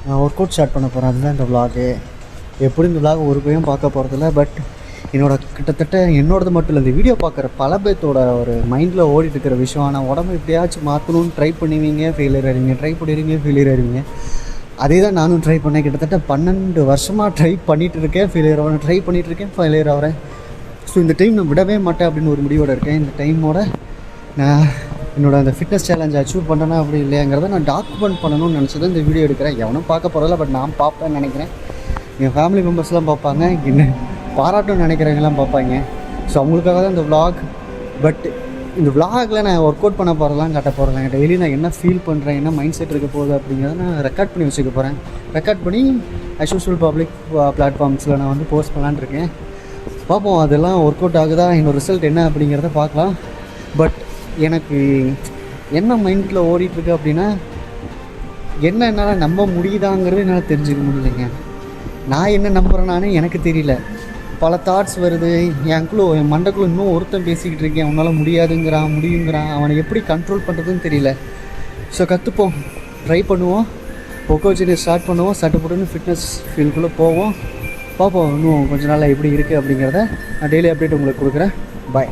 நான் work out start பண்ண போகிறேன். அதுதான் இந்த விலாகு. எப்படி இந்த விலாக் ஒரு பேரும் பார்க்க போகிறதில்ல. பட் கிட்டத்தட்ட என்னோடது மட்டும் இல்லை, இந்த வீடியோ பார்க்குற பல பேர்த்தோட ஒரு மைண்டில் ஓடிட்டு இருக்கிற விஷயம். ஆனால் உடம்பு எப்படியாச்சும் மாற்றணும்னு ட்ரை பண்ணுவீங்க, ஃபெயிலியர் ஆகிடுவீங்க, ட்ரை பண்ணிடுவீங்க, ஃபெயிலியர் ஆகிடுவீங்க. அதே தான் நானும் ட்ரை பண்ணேன். கிட்டத்தட்ட 12 வருஷமாக ட்ரை பண்ணிகிட்டு இருக்கேன், ஃபெயிலியர் ஆகிறேன், ட்ரை பண்ணிகிட்ருக்கேன், ஃபெயிலியர் ஆகிறேன். ஸோ இந்த டைம் நான் விடவே மாட்டேன் அப்படின்னு ஒரு முடிவோடு இருக்கேன். இந்த டைமோட நான் என்னோடய அந்த ஃபிட்னஸ் சேலஞ்ச் அச்சீவ் பண்ணேன்னா அப்படி இல்லையாங்கிறத நான் டாக்குமெண்ட் பண்ணணும்னு நினச்சது இந்த வீடியோ எடுக்கிறேன். எவனும் பார்க்க போகிறதில்ல, பட் நான் பார்ப்பேன்னு நினைக்கிறேன். என் ஃபேமிலி மெம்பர்ஸ்லாம் பார்ப்பாங்க, என்ன பாராட்டணும்னு நினைக்கிறவங்கலாம் பார்ப்பாங்க. ஸோ அவங்களுக்காக தான் இந்த விலாக். பட் இந்த விலாகில் நான் ஒர்க் அவுட் பண்ண போகிறதெல்லாம் காட்ட போகிறேன். டெய்லி நான் என்ன ஃபீல் பண்ணுறேன், என்ன மைண்ட் செட் இருக்க போகுது அப்படிங்கிறத நான் ரெக்கார்ட் பண்ணி வச்சுக்க போகிறேன். ரெக்கார்ட் பண்ணி ஆஸ் யூசுவல் பப்ளிக் பிளாட்ஃபார்ம்ஸில் நான் வந்து போஸ்ட் பண்ணலான்னு இருக்கேன். பார்ப்போம் அதெல்லாம் ஒர்க் அவுட் ஆகுதா, என்னோட ரிசல்ட் என்ன அப்படிங்கிறத பார்க்கலாம். பட் எனக்கு என்ன மைண்டில் ஓடிட்டுருக்கு அப்படின்னா, என்ன என்னால் நம்ப முடியுதாங்கிறது என்னால் தெரிஞ்சுக்க முடியலைங்க. நான் என்ன நம்புகிறேன்னானே எனக்கு தெரியல. பல தாட்ஸ் வருது என் மண்டைக்குள்ளே. இன்னும் ஒருத்தன் பேசிக்கிட்டு இருக்கேன், அவனால் முடியாதுங்கிறான், முடியுங்கிறான். அவனை எப்படி கண்ட்ரோல் பண்ணுறதுன்னு தெரியல. ஸோ கற்றுப்போம், ட்ரை பண்ணுவோம், ஒர்க் அவுட் ஸ்டார்ட் பண்ணுவோம், சட்டுப்பட்டுன்னு ஃபிட்னஸ் ஃபீல்டுக்குள்ளே போவோம். பார்ப்போம் இன்னும் கொஞ்சம் நாள் எப்படி இருக்குது அப்படிங்கிறத நான் டெய்லி அப்டேட் உங்களுக்கு கொடுக்குறேன். பாய்.